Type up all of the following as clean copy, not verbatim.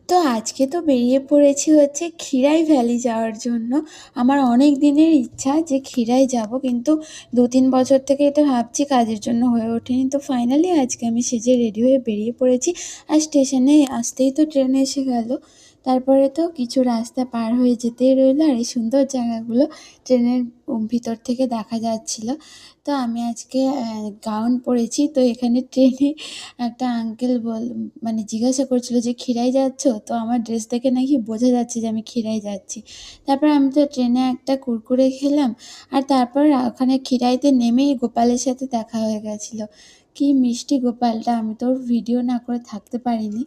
তো আজকে তো বেরিয়ে পড়েছি হচ্ছে ক্ষীরাই ভ্যালি যাওয়ার জন্য। আমার অনেক দিনের ইচ্ছা যে ক্ষীরাই যাবো। কিন্তু ২-৩ বছর থেকে এটা ভাবছি, কাজের জন্য হয়ে ওঠেনি। তো ফাইনালি আজকে আমি সেজে রেডি হয়ে বেরিয়ে পড়েছি। আর স্টেশনে আসতেই তো ট্রেন এসে গেল। তারপরে তো কিছু রাস্তা পার হয়ে যেতেই রইলো আর এই সুন্দর জায়গাগুলো ট্রেনের ভিতর থেকে দেখা যাচ্ছিল। তো আমি আজকে গাউন পরেছি। তো এখানে ট্রেনে একটা আঙ্কেল মানে জিজ্ঞাসা করছিল যে, "ক্ষীরাই যাচ্ছ?" তো আমার ড্রেস দেখে নাকি বোঝা যাচ্ছে যে আমি ক্ষীরাই যাচ্ছি। তারপর আমি তো ট্রেনে একটা কুরকুরে খেলাম। আর তারপর ওখানে ক্ষীরাইতে নেমেই গোপালের সাথে দেখা হয়ে গেছিল। কি মিষ্টি গোপালটা! আমি তো ওর ভিডিও না করে থাকতে পারিনি।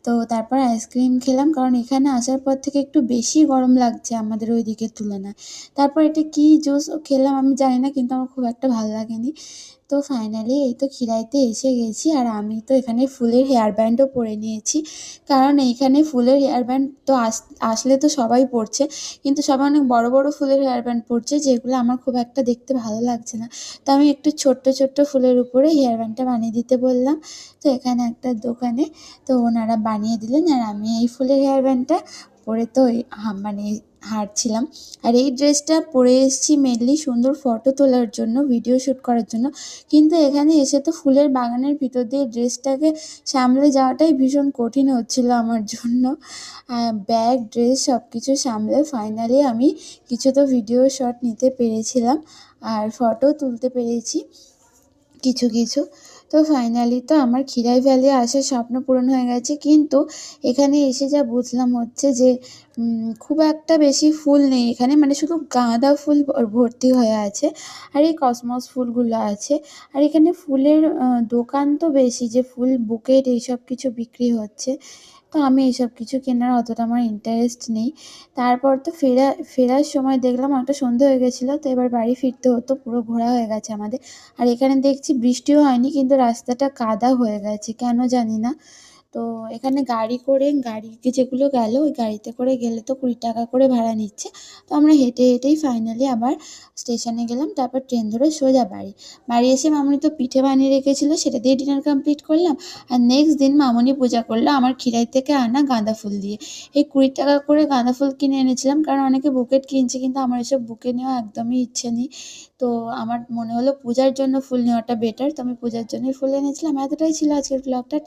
তো তারপর আইসক্রিম খেলাম, কারণ এখানে আসার পর থেকে একটু বেশি গরম লাগছে আমাদের ওই দিকের তুলনায়। তারপর এটা কি জুস খেলাম আমি জানি না, কিন্তু আমার খুব একটা ভাল লাগেনি। তো ফাইনালি এই তো ক্ষীরাইতে এসে গেছি। আর আমি তো এখানে ফুলের হেয়ার ব্যান্ডও পরে নিয়েছি। কারণ এইখানে ফুলের হেয়ার ব্যান্ড তো আসলে তো সবাই পরছে। কিন্তু সবাই অনেক বড়, বড় ফুলের হেয়ার ব্যান্ড পরছে, যেগুলো আমার খুব একটা দেখতে ভালো লাগছে না। তো আমি একটু ছোট্ট, ছোট্ট ফুলের উপরে হেয়ার ব্যান্ডটা বানিয়ে দিতে বললাম। তো এখানে একটা দোকানে তো ওনারা বানিয়ে দিলেন। আর আমি এই ফুলের হেয়ার ব্যান্ডটা পরে তো মানে হাঁটছিলাম। আর এই ড্রেসটা পরে এসেছি মেইনলি সুন্দর ফটো তোলার জন্য, ভিডিও শ্যুট করার জন্য। কিন্তু এখানে এসে তো ফুলের বাগানের ভিতর দিয়ে ড্রেসটাকে সামলে যাওয়াটাই ভীষণ কঠিন হচ্ছিল আমার জন্য। ব্যাগ, ড্রেস সবকিছু সামলে ফাইনালি আমি কিছু তো ভিডিও শট নিতে পেরেছিলাম। আর ফটোও তুলতে পেরেছি কিছু, কিছু। তো ফাইনালি তো আমার ক্ষীরাই ভ্যালি আসার স্বপ্ন পূরণ হয়ে গেছে। কিন্তু এখানে এসে যা বুঝলাম হচ্ছে যে খুব একটা বেশি ফুল নেই এখানে। মানে শুধু গাঁদা ফুল ভর্তি হয়ে আছে। আর এই কসমস ফুলগুলো আছে। আর এখানে ফুলের দোকান তো বেশি, যে ফুল বুকেট এইসব কিছু বিক্রি হচ্ছে। তো আমি এইসব কিছু কেনার অতটা আমার ইন্টারেস্ট নেই। তারপর তো ফেরার সময় দেখলাম অনেকটা সন্ধে হয়ে গেছিল। তো এবার বাড়ি ফিরতে হতো। পুরো ঘোরা হয়ে গেছে আমাদের। আর এখানে দেখছি বৃষ্টিও হয়নি, কিন্তু রাস্তাটা কাদা হয়ে গেছে কেন জানি না। তো এখানে গাড়ি যেগুলো গেল, ওই গাড়িতে করে গেলে তো ২০ টাকা করে ভাড়া নিচ্ছে। তো আমরা হেঁটে হেঁটেই ফাইনালি আবার স্টেশনে গেলাম। তারপর ট্রেন ধরে সোজা বাড়ি। বাড়ি এসে মামুনি তো পিঠে বানিয়ে রেখেছিল, সেটা দিয়ে ডিনার কমপ্লিট করলাম। আর নেক্সট দিন মামুনি পূজা করলো আমার ক্ষীরাই থেকে আনা গাঁদা ফুল দিয়ে। এই ২০ টাকা করে গাঁদা ফুল কিনে এনেছিলাম, কারণ অনেকে বুকেট কিনছে, কিন্তু আমার এসব বুকে নেওয়া একদমই ইচ্ছে নেই। তো আমার মনে হলো পূজার জন্য ফুল নেওয়াটা বেটার। তো আমি পূজার জন্যই ফুল এনেছিলাম। এতটাই ছিল আজকের ব্লগটা।